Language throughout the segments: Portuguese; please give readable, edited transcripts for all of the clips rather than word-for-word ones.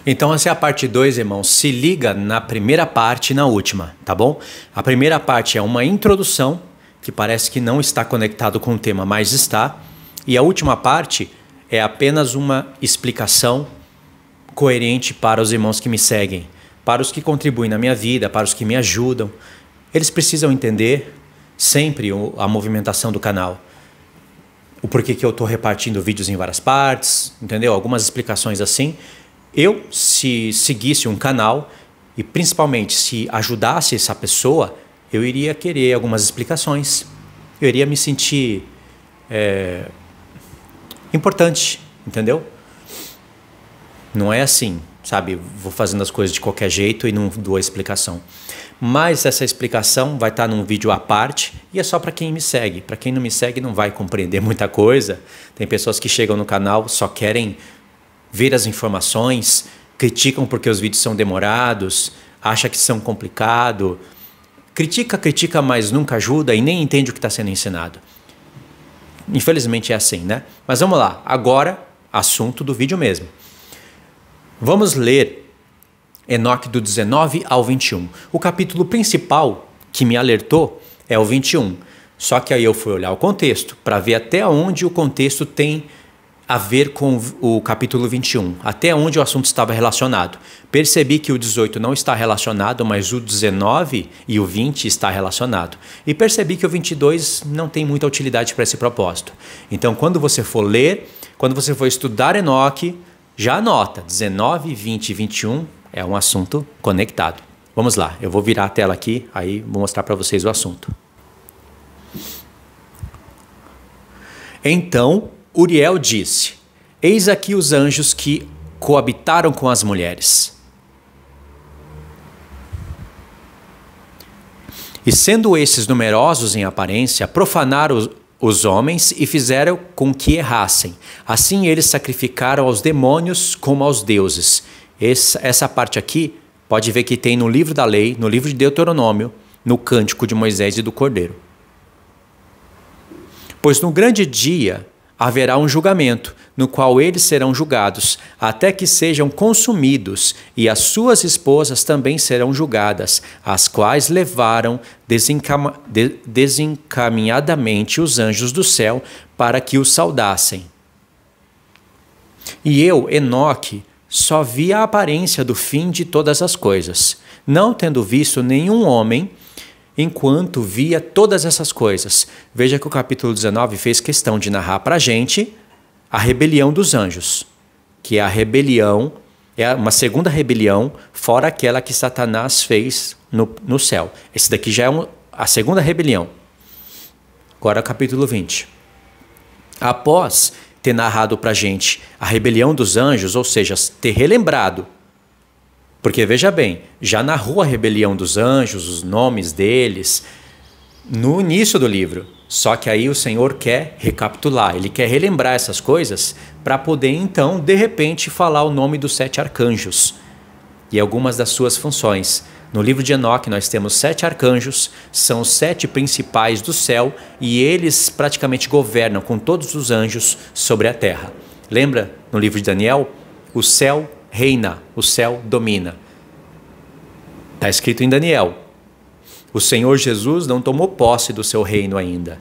Então essa é a parte 2, irmãos. Se liga na primeira parte e na última, tá bom? A primeira parte é uma introdução, que parece que não está conectado com o tema, mas está. E a última parte é apenas uma explicação coerente para os irmãos que me seguem, para os que contribuem na minha vida, para os que me ajudam. Eles precisam entender sempre a movimentação do canal. O porquê que eu estou repartindo vídeos em várias partes, entendeu? Algumas explicações assim. Eu, se seguisse um canal e principalmente se ajudasse essa pessoa, eu iria querer algumas explicações. Eu iria me sentir importante, entendeu? Não é assim, sabe? Vou fazendo as coisas de qualquer jeito e não dou a explicação. Mas essa explicação vai estar num vídeo à parte e é só para quem me segue. Para quem não me segue não vai compreender muita coisa. Tem pessoas que chegam no canal, só querem ver as informações, criticam porque os vídeos são demorados, acha que são complicados. Critica, mas nunca ajuda e nem entende o que está sendo ensinado. Infelizmente é assim, né? Mas vamos lá, agora, assunto do vídeo mesmo. Vamos ler Enoque do 19 ao 21. O capítulo principal que me alertou é o 21. Só que aí eu fui olhar o contexto, para ver até onde o contexto tem a ver com o capítulo 21, até onde o assunto estava relacionado. Percebi que o 18 não está relacionado, mas o 19 e o 20 está relacionado. E percebi que o 22 não tem muita utilidade para esse propósito. Então, quando você for ler, quando você for estudar Enoque, já anota, 19, 20 e 21 é um assunto conectado. Vamos lá, eu vou virar a tela aqui, aí vou mostrar para vocês o assunto. Então, Uriel disse: eis aqui os anjos que coabitaram com as mulheres. E sendo esses numerosos em aparência, profanaram os homens e fizeram com que errassem. Assim eles sacrificaram aos demônios como aos deuses. Essa parte aqui, pode ver que tem no livro da lei, no livro de Deuteronômio, no cântico de Moisés e do Cordeiro. Pois no grande dia haverá um julgamento, no qual eles serão julgados, até que sejam consumidos, e as suas esposas também serão julgadas, as quais levaram desencaminhadamente os anjos do céu para que os saudassem. E eu, Enoque, só vi a aparência do fim de todas as coisas, não tendo visto nenhum homem, enquanto via todas essas coisas. Veja que o capítulo 19 fez questão de narrar para a gente a rebelião dos anjos, que é a rebelião, é uma segunda rebelião, fora aquela que Satanás fez no céu. Esse daqui já é a segunda rebelião. Agora capítulo 20. Após ter narrado para a gente a rebelião dos anjos, ou seja, ter relembrado, porque veja bem, já narrou a rebelião dos anjos, os nomes deles, no início do livro. Só que aí o Senhor quer recapitular, ele quer relembrar essas coisas para poder então, de repente, falar o nome dos 7 arcanjos e algumas das suas funções. No livro de Enoque nós temos 7 arcanjos, são os 7 principais do céu e eles praticamente governam com todos os anjos sobre a terra. Lembra no livro de Daniel? O céu reina, o céu domina. Está escrito em Daniel. O Senhor Jesus não tomou posse do seu reino ainda.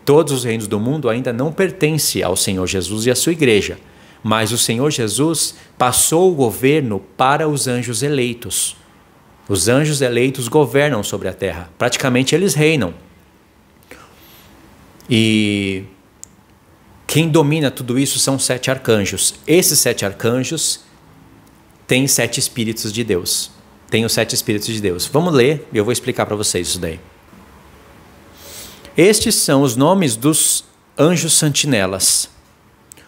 Todos os reinos do mundo ainda não pertencem ao Senhor Jesus e à sua igreja. Mas o Senhor Jesus passou o governo para os anjos eleitos. Os anjos eleitos governam sobre a terra. Praticamente eles reinam. E quem domina tudo isso são 7 arcanjos. Esses 7 arcanjos têm 7 espíritos de Deus. Tem os 7 espíritos de Deus. Vamos ler e eu vou explicar para vocês isso daí. Estes são os nomes dos anjos sentinelas.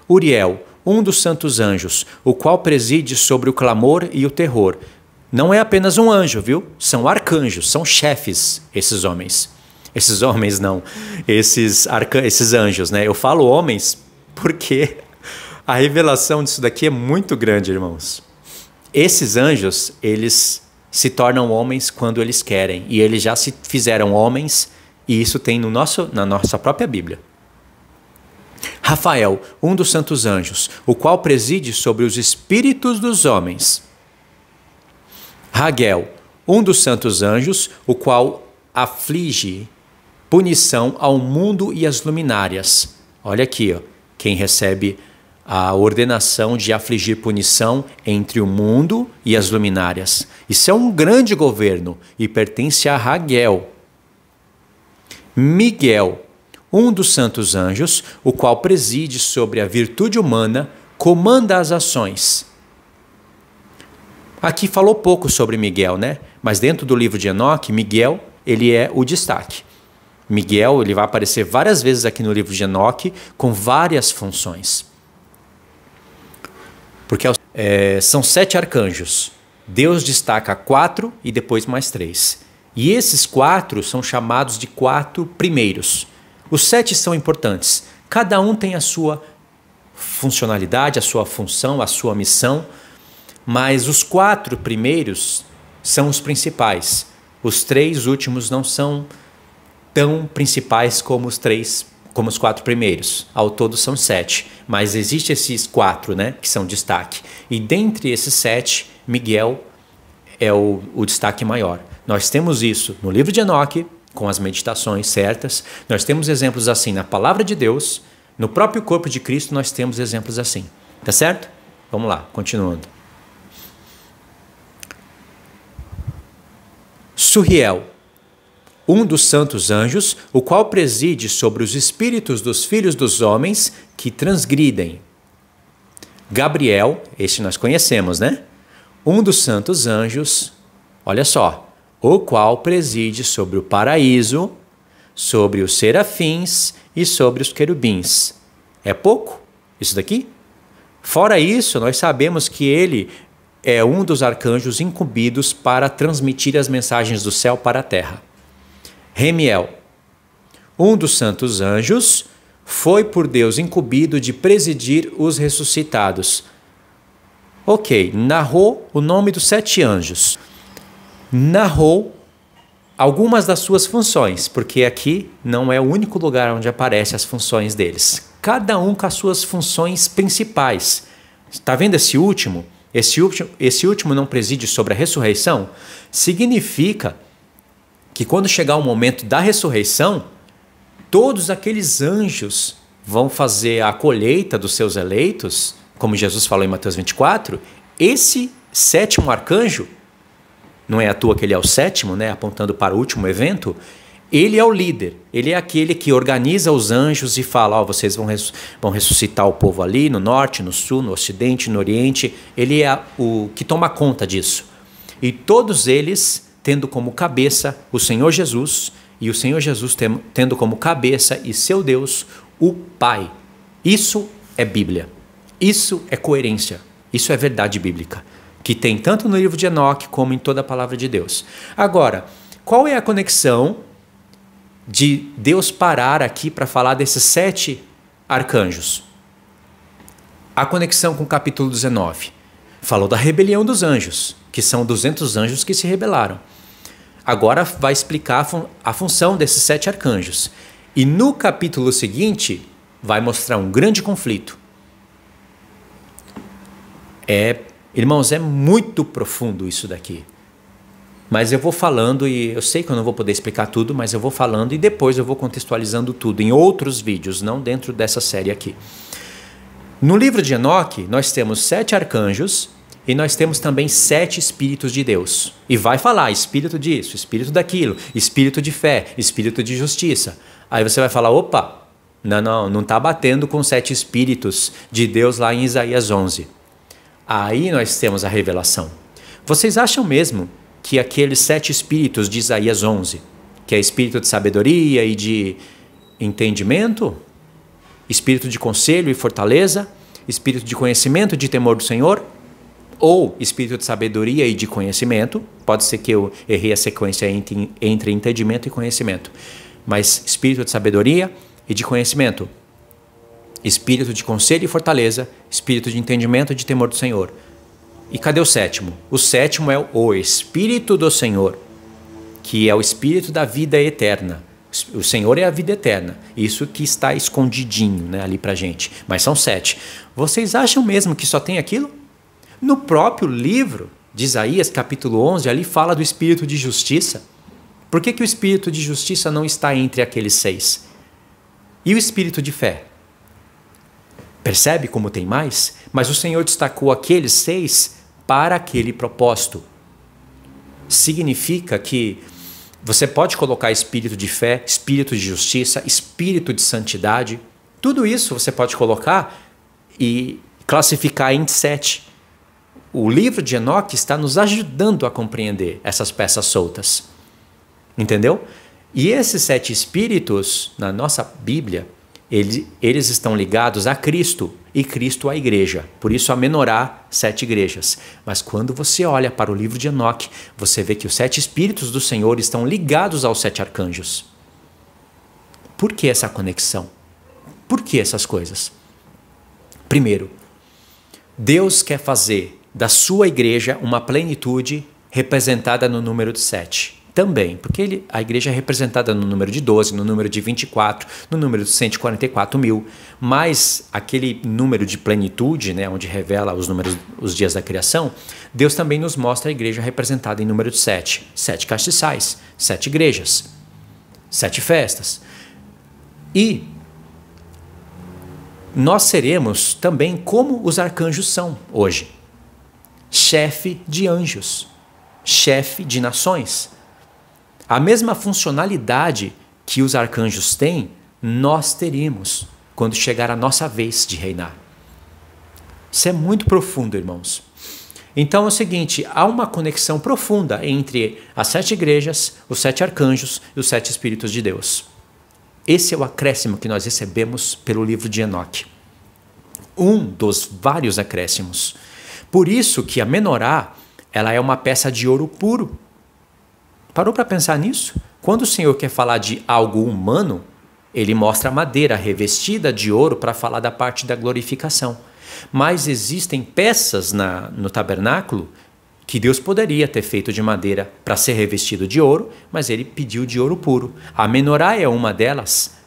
Uriel, um dos santos anjos, o qual preside sobre o clamor e o terror. Não é apenas um anjo, viu? São arcanjos, são chefes esses homens. Esses homens não, esses anjos, né? Eu falo homens porque a revelação disso daqui é muito grande, irmãos. Esses anjos, eles se tornam homens quando eles querem. E eles já se fizeram homens, e isso tem na nossa própria Bíblia. Rafael, um dos santos anjos, o qual preside sobre os espíritos dos homens. Raguel, um dos santos anjos, o qual aflige punição ao mundo e às luminárias. Olha aqui, ó, quem recebe a ordenação de afligir punição entre o mundo e as luminárias. Isso é um grande governo e pertence a Raguel. Miguel, um dos santos anjos, o qual preside sobre a virtude humana, comanda as ações. Aqui falou pouco sobre Miguel, né? Mas dentro do livro de Enoque, Miguel, ele é o destaque. Miguel, ele vai aparecer várias vezes aqui no livro de Enoque, com várias funções. Porque são 7 arcanjos. Deus destaca 4 e depois mais 3. E esses 4 são chamados de 4 primeiros. Os 7 são importantes. Cada um tem a sua funcionalidade, a sua função, a sua missão. Mas os 4 primeiros são os principais. Os 3 últimos não são tão principais como os 4 primeiros. Ao todo são 7. Mas existem esses 4, né, que são destaque. E dentre esses 7, Miguel é o destaque maior. Nós temos isso no livro de Enoque, com as meditações certas. Nós temos exemplos assim na palavra de Deus. No próprio corpo de Cristo nós temos exemplos assim. Tá certo? Vamos lá, continuando. Suriel, um dos santos anjos, o qual preside sobre os espíritos dos filhos dos homens que transgridem. Gabriel, este nós conhecemos, né? Um dos santos anjos, olha só, o qual preside sobre o paraíso, sobre os serafins e sobre os querubins. É pouco isso daqui? Fora isso, nós sabemos que ele é um dos arcanjos incumbidos para transmitir as mensagens do céu para a terra. Remiel, um dos santos anjos, foi por Deus incumbido de presidir os ressuscitados. Ok, narrou o nome dos 7 anjos. Narrou algumas das suas funções, porque aqui não é o único lugar onde aparecem as funções deles. Cada um com as suas funções principais. Está vendo esse último? Esse último não preside sobre a ressurreição? Significa que quando chegar o momento da ressurreição, todos aqueles anjos vão fazer a colheita dos seus eleitos, como Jesus falou em Mateus 24, esse 7º arcanjo, não é à toa que ele é o 7º, né, apontando para o último evento, ele é o líder, ele é aquele que organiza os anjos e fala, vocês vão ressuscitar o povo ali, no norte, no sul, no ocidente, no oriente. Ele é o que toma conta disso. E todos eles tendo como cabeça o Senhor Jesus, e o Senhor Jesus tendo como cabeça e seu Deus o Pai. Isso é Bíblia. Isso é coerência. Isso é verdade bíblica, que tem tanto no livro de Enoque como em toda a palavra de Deus. Agora, qual é a conexão de Deus parar aqui para falar desses 7 arcanjos? A conexão com o capítulo 19. Falou da rebelião dos anjos, que são 200 anjos que se rebelaram. Agora vai explicar a função desses 7 arcanjos. E no capítulo seguinte vai mostrar um grande conflito. Irmãos, é muito profundo isso daqui. Mas eu vou falando, e eu sei que eu não vou poder explicar tudo, mas eu vou falando e depois eu vou contextualizando tudo em outros vídeos, não dentro dessa série aqui. No livro de Enoque, nós temos 7 arcanjos e nós temos também 7 espíritos de Deus. E vai falar espírito disso, espírito daquilo, espírito de fé, espírito de justiça. Aí você vai falar, opa, não está batendo com 7 espíritos de Deus lá em Isaías 11. Aí nós temos a revelação. Vocês acham mesmo que aqueles 7 espíritos de Isaías 11, que é espírito de sabedoria e de entendimento, espírito de conselho e fortaleza, espírito de conhecimento e de temor do Senhor, ou espírito de sabedoria e de conhecimento, pode ser que eu errei a sequência entre entendimento e conhecimento, mas espírito de sabedoria e de conhecimento, espírito de conselho e fortaleza, espírito de entendimento e de temor do Senhor. E cadê o 7º? O 7º é o Espírito do Senhor, que é o Espírito da vida eterna. O Senhor é a vida eterna. Isso que está escondidinho, né, ali pra gente. Mas são 7. Vocês acham mesmo que só tem aquilo? No próprio livro de Isaías, capítulo 11, ali fala do espírito de justiça. Por que o espírito de justiça não está entre aqueles 6? E o espírito de fé? Percebe como tem mais? Mas o Senhor destacou aqueles 6 para aquele propósito. Significa que você pode colocar espírito de fé, espírito de justiça, espírito de santidade. Tudo isso você pode colocar e classificar em 7. O livro de Enoque está nos ajudando a compreender essas peças soltas. Entendeu? E esses 7 espíritos, na nossa Bíblia, eles estão ligados a Cristo e Cristo à igreja. Por isso a menorá, 7 igrejas. Mas quando você olha para o livro de Enoque, você vê que os 7 espíritos do Senhor estão ligados aos 7 arcanjos. Por que essa conexão? Por que essas coisas? Primeiro, Deus quer fazer da sua igreja uma plenitude representada no número de 7. Também, porque a igreja é representada no número de 12, no número de 24, no número de 144 mil, mas aquele número de plenitude, né, onde revela os números, os dias da criação, Deus também nos mostra a igreja representada em número de 7. 7 castiçais, 7 igrejas, 7 festas. E nós seremos também como os arcanjos são hoje. Chefe de anjos, chefe de nações. A mesma funcionalidade que os arcanjos têm, nós teremos quando chegar a nossa vez de reinar. Isso é muito profundo, irmãos. Então é o seguinte, há uma conexão profunda entre as 7 igrejas, os 7 arcanjos e os 7 espíritos de Deus. Esse é o acréscimo que nós recebemos pelo livro de Enoque. Um dos vários acréscimos. Por isso que a menorá, ela é uma peça de ouro puro. Parou para pensar nisso? Quando o Senhor quer falar de algo humano, ele mostra a madeira revestida de ouro para falar da parte da glorificação. Mas existem peças no tabernáculo que Deus poderia ter feito de madeira para ser revestido de ouro, mas ele pediu de ouro puro. A menorá é uma delas.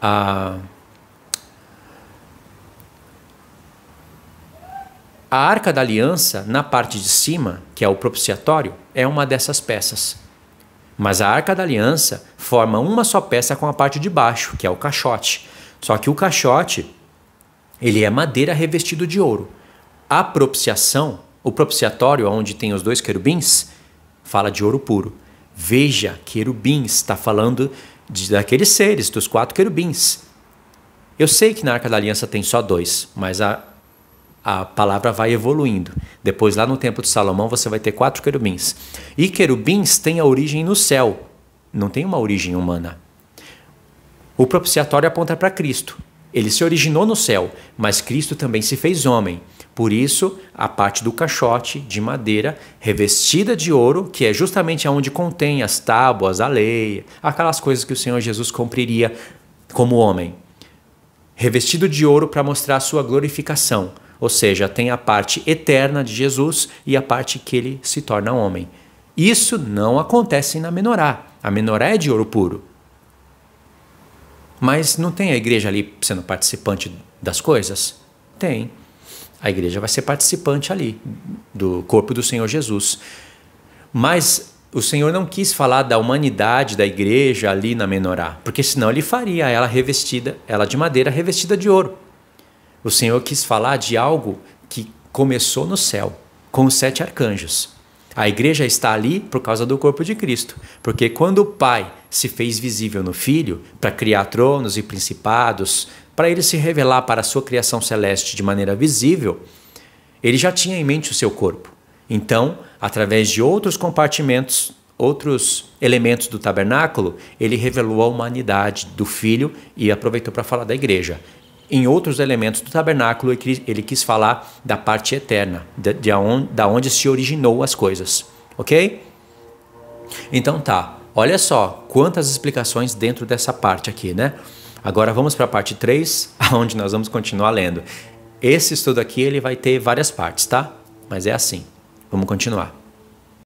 A Arca da Aliança, na parte de cima, que é o propiciatório, é uma dessas peças. Mas a Arca da Aliança forma uma só peça com a parte de baixo, que é o caixote. Só que o caixote, ele é madeira revestido de ouro. A propiciação, o propiciatório, onde tem os 2 querubins, fala de ouro puro. Veja, querubins, está falando daqueles seres, dos 4 querubins. Eu sei que na Arca da Aliança tem só 2, mas a palavra vai evoluindo. Depois, lá no Templo de Salomão, você vai ter 4 querubins. E querubins têm a origem no céu, não tem uma origem humana. O propiciatório aponta para Cristo. Ele se originou no céu, mas Cristo também se fez homem. Por isso, a parte do caixote de madeira revestida de ouro, que é justamente onde contém as tábuas, a lei, aquelas coisas que o Senhor Jesus cumpriria como homem. Revestido de ouro para mostrar a sua glorificação. Ou seja, tem a parte eterna de Jesus e a parte que ele se torna homem. Isso não acontece na menorá. A menorá é de ouro puro. Mas não tem a igreja ali sendo participante das coisas? Tem. A igreja vai ser participante ali do corpo do Senhor Jesus. Mas o Senhor não quis falar da humanidade da igreja ali na menorá, porque senão ele faria ela de madeira revestida de ouro. O Senhor quis falar de algo que começou no céu, com os 7 arcanjos. A igreja está ali por causa do corpo de Cristo. Porque quando o Pai se fez visível no Filho, para criar tronos e principados, para ele se revelar para a sua criação celeste de maneira visível, ele já tinha em mente o seu corpo. Então, através de outros compartimentos, outros elementos do tabernáculo, ele revelou a humanidade do Filho e aproveitou para falar da igreja. Em outros elementos do tabernáculo, ele quis falar da parte eterna, da onde se originou as coisas. Ok? Então tá, olha só quantas explicações dentro dessa parte aqui, né? Agora vamos para a parte 3, onde nós vamos continuar lendo. Esse estudo aqui ele vai ter várias partes, tá? Mas é assim. Vamos continuar.